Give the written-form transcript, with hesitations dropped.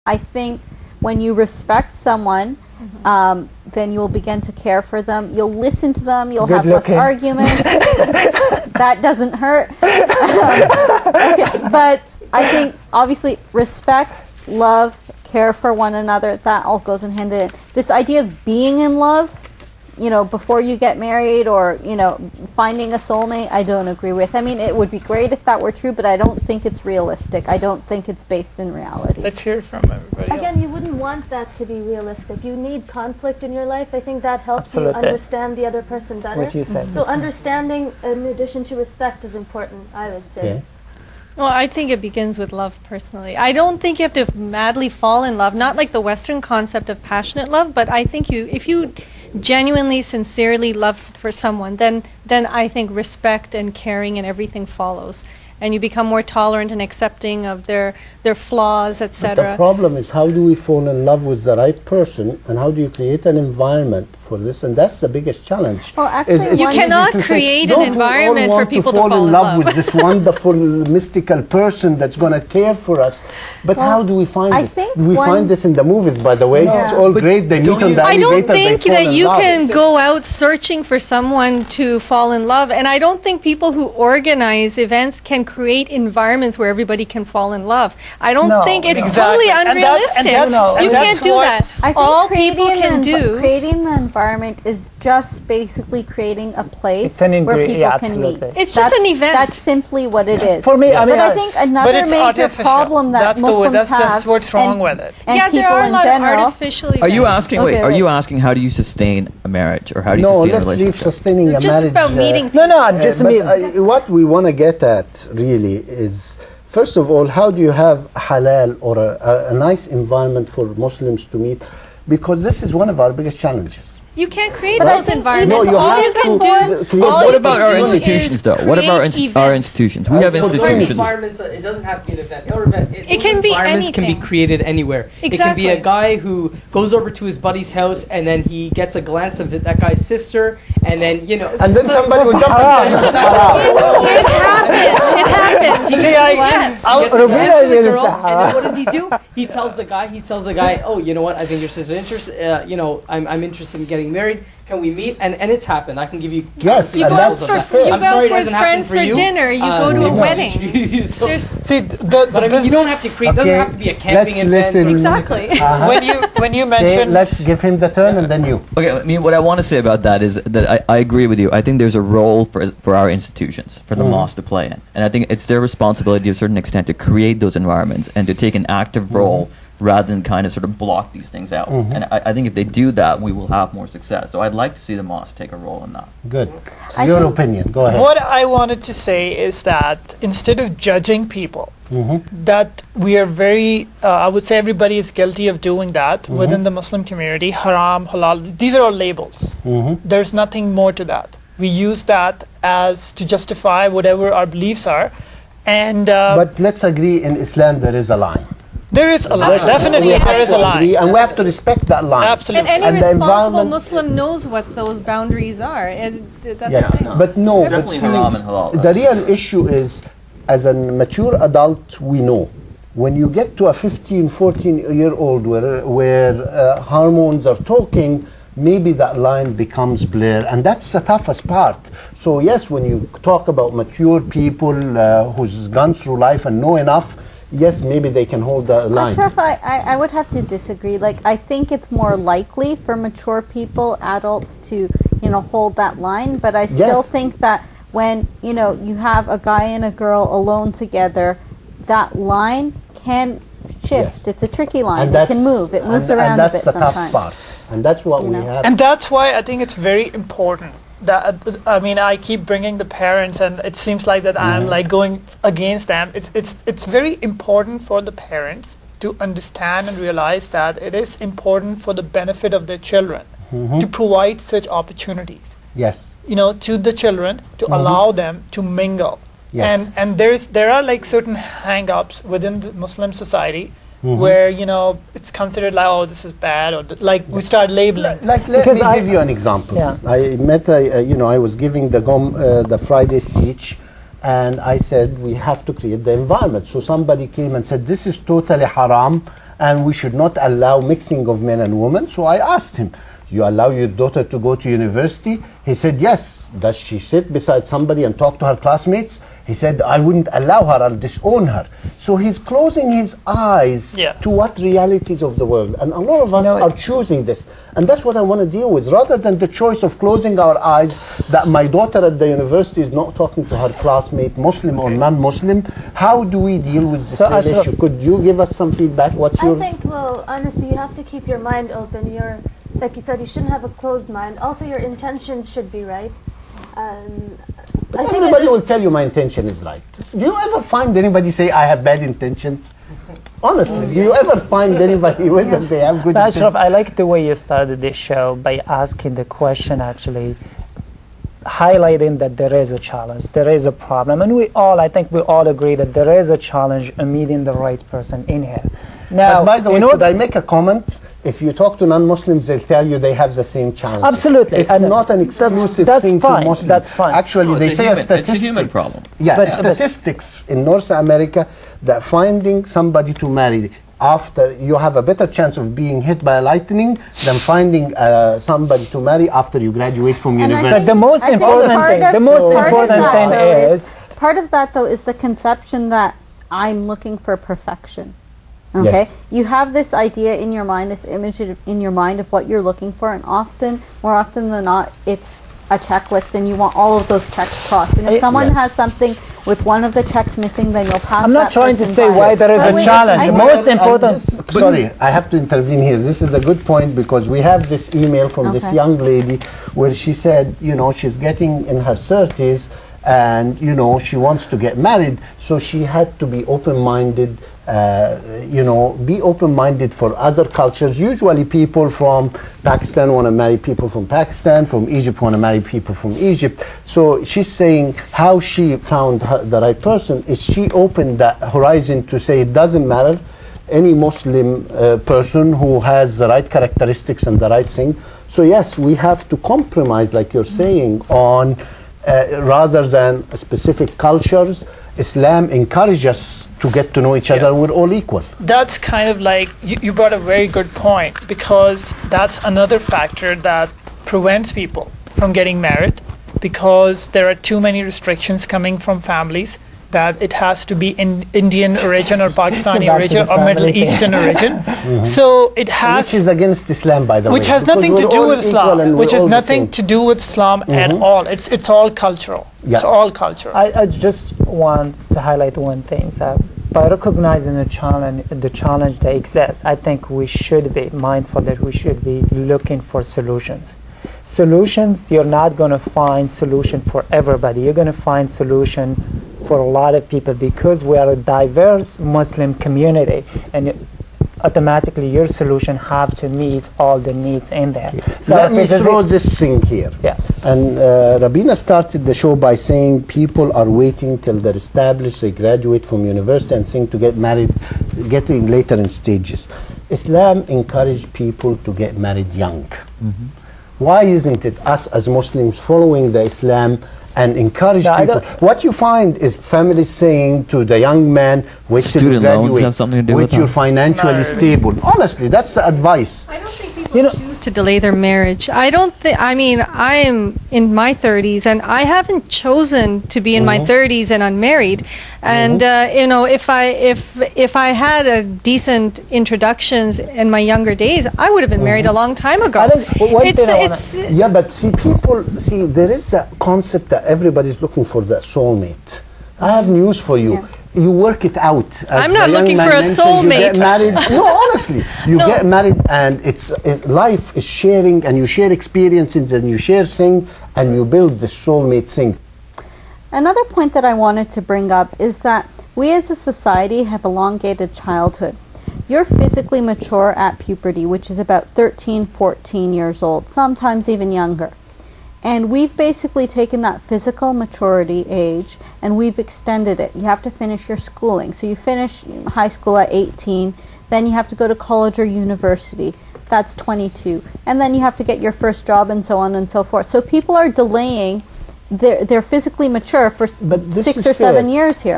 I think when you respect someone, then you'll begin to care for them. You'll listen to them. You'll have less arguments. That doesn't hurt. Okay, but I think obviously respect, love, care for one another, that all goes in hand in hand. This idea of being in love, you know, before you get married, or, you know, finding a soulmate, I don't agree with. I mean, it would be great if that were true, but I don't think it's realistic. I don't think it's based in reality. Let's hear from everybody else. Again, you wouldn't want that to be realistic. You need conflict in your life. I think that helps Absolutely. you understand the other person better. What you said. So understanding, in addition to respect, is important, I would say. Okay. Well, I think it begins with love, personally. I don't think you have to madly fall in love, not like the Western concept of passionate love, but I think if you genuinely, sincerely love for someone, then I think respect and caring and everything follows. And you become more tolerant and accepting of their flaws, But etc. the problem is, how do we fall in love with the right person, and how do you create an environment for this? And that's the biggest challenge. Well, actually, You one- cannot easy to say, create an don't we all environment for want people to fall fall in in love love? with this wonderful, mystical person that's going to care for us. But Well, how do we find I this? think Do we one- find this in the movies, by the way? No. It's all But great. They meet don't on you- the I elevator, don't think they fall that in you love. can go out searching for someone to fall in love. And I don't think people who organize events can create environments where everybody can fall in love. I don't No, think it's exactly. totally And that's- unrealistic. and that's- You and can't that's do what- that. I think All people can do. creating the environment is just basically creating a place It's an where ingredient, people yeah, can meet. absolutely. It's just an event. That's simply what it is. For me, I mean, but I think another but it's major artificial. problem that That's the way- Muslims have, that's what's wrong with it. and Yeah, there people are a in lot general, of artificial events. Are you asking? Okay, Are wait. you asking how do you sustain a marriage, or how do you No, sustain a let's leave relationship? sustaining a Just marriage. about meeting No, just but me. What we want to get at really is, first of all, how do you have halal or a nice environment for Muslims to meet? Because this is one of our biggest challenges. You can't create But I those think environments. No, you all have you can to do. create- all What you about can our do institutions, is though? What about create our events. institutions? We have Well, institutions. Environments, it doesn't have to be an event. Or event. It can be environments can be anything. created anywhere. It can be a Exactly. guy who goes over to his buddy's house and then he gets a glance of that guy's sister, and then And then somebody will jump haram. and It happens. It happens. See, Yes, I- he gets a Rabina glance of the is girl, Sahara. and then what does he do? He tells the guy, oh, you know what? I think your sister's interested. I'm interested in getting married. Can we meet? And it's happened. I can give you. Yes, You and go out that's for fair. I'm you go sorry out it with doesn't happen friends for for you. dinner. You go to a maybe wedding. So- There's See, but I mean, you don't have to create. It doesn't have to be a camping let's event. listen. exactly. when you Okay, mentioned let's give him the turn and then you. Okay, I mean, what I want to say about that is that I agree with you. I think there's a role for our institutions, for the mosque to play in. And I think it's their responsibility to a certain extent to create those environments and to take an active role rather than kind of sort of block these things out. And I think if they do that, we will have more success. So I'd like to see the mosque take a role in that. Good. I Your think- opinion. Go ahead. what I wanted to say is that instead of judging people, that we are very, I would say everybody is guilty of doing that within the Muslim community. Haram, halal, these are all labels. There's nothing more to that. We use that as to justify whatever our beliefs are. And But let's agree, in Islam there is a line. there is a line. Absolutely. Definitely, We there is a line. And we have to respect that line. Absolutely. And any And the responsible environment- Muslim knows what those boundaries are. And that's Yeah, the thing. but no, It's but definitely see, haram and halal, the that's real issue is, as a mature adult, we know when you get to a 15, 14-year-old where hormones are talking, maybe that line becomes blurred, and that's the toughest part. So yes, when you talk about mature people who's gone through life and know enough, yes, maybe they can hold the line. Ashraf, I would have to disagree. Like, I think it's more likely for mature people, adults, to, hold that line. But I still Yes. think that when, you have a guy and a girl alone together, that line can shift. Yes. It's a tricky line. And It that's, can move. It moves and around a bit that's the sometimes. tough part. And that's what You we know. have. And that's why I think it's very important that I mean I keep bringing the parents, and it seems like that I'm like going against them. It's very important for the parents to understand and realize that it is important for the benefit of their children to provide such opportunities, Yes. to the children, to allow them to mingle. Yes. And there are like certain hang-ups within the Muslim society where it's considered like, oh, this is bad, or like we start labeling. Like, let me give you an example. Yeah. I met, I was giving the Friday speech, and I said we have to create the environment. So somebody came and said, this is totally haram, and we should not allow mixing of men and women. So I asked him, you allow your daughter to go to university? He said, yes. Does she sit beside somebody and talk to her classmates? He said, I wouldn't allow her, I'll disown her. So he's closing his eyes to what realities of the world. And a lot of us are choosing this. And that's what I want to deal with. Rather than the choice of closing our eyes that my daughter at the university is not talking to her classmate, Muslim or non-Muslim, how do we deal with this relationship? Could you give us some feedback? What's your... I think, well, honestly, you have to keep your mind open. Like you said, you shouldn't have a closed mind. Also, your intentions should be right. But everybody will tell you my intention is right. Do you ever find anybody say I have bad intentions? Honestly, do you ever find anybody whether they have good intentions? Ashraf, I like the way you started this show by asking the question, actually highlighting that there is a challenge, there is a problem, and I think we all agree that there is a challenge in meeting the right person in here. Now, but by the way, could I make a comment? If you talk to non-Muslims, they'll tell you they have the same challenge. Absolutely. It's not an exclusive thing to Muslims. That's fine. Actually, they say it's a human problem. Yeah, statistics in North America that finding somebody to marry after you have a better chance of being hit by a lightning than finding somebody to marry after you graduate from university. But the most important thing is part of that, though, is the conception that I'm looking for perfection. Okay, yes. You have this idea in your mind, this image in your mind of what you're looking for, and more often than not, it's a checklist, and you want all of those checks crossed. And if someone has something with one of the checks missing, then you'll pass. I'm not trying to say why there is a challenge. The most important. Sorry, I have to intervene here. This is a good point because we have this email from this young lady where she said, she's getting in her 30s. And she wants to get married, so she had to be open-minded. Be open-minded for other cultures. Usually, people from Pakistan want to marry people from Pakistan. From Egypt, want to marry people from Egypt. So she's saying how she found the right person is she opened that horizon to say it doesn't matter. Any Muslim person who has the right characteristics and the right thing. So yes, we have to compromise, like you're saying, on. Rather than specific cultures, Islam encourages us to get to know each other. We're all equal. That's kind of like, you brought a very good point, because that's another factor that prevents people from getting married, because there are too many restrictions coming from families that it has to be in Indian origin or Pakistani origin or Middle Eastern origin. So it has... Which is against Islam, by the way. Which has nothing to do with Islam. Which has nothing to do with Islam at all. It's all cultural. Yeah. It's all cultural. I just want to highlight one thing. So by recognizing the challenge that exists, I think we should be mindful that we should be looking for solutions. Solutions, you're not going to find solution for everybody. You're going to find solution for a lot of people because we are a diverse Muslim community, and automatically your solution have to meet all the needs in there. So let me throw this thing here. Yeah. And Rabina started the show by saying people are waiting till they're established, they graduate from university and think to get married, getting later in stages. Islam encouraged people to get married young. Why isn't it us as Muslims following the Islam and encourage people? What you find is families saying to the young man, wait till you graduate, wait you're financially stable. Honestly, that's the advice. I don't think people choose to delay their marriage. I am in my 30s, and I haven't chosen to be in my 30s and unmarried. And if I had a decent introductions in my younger days, I would have been married a long time ago. Yeah, but there is a concept that everybody's looking for the soulmate. I have news for you. Yeah. You work it out. I'm not looking for a soulmate. You get married. No, honestly, you get married, and life is sharing, and you share experiences, and you share things, and you build the soulmate thing. Another point that I wanted to bring up is that we as a society have elongated childhood. You're physically mature at puberty, which is about 13, 14 years old, sometimes even younger. And we've basically taken that physical maturity age and we've extended it. You have to finish your schooling. So you finish high school at 18, then you have to go to college or university. That's 22. And then you have to get your first job and so on and so forth. So people are delaying, they're physically mature for 6 or 7 years here.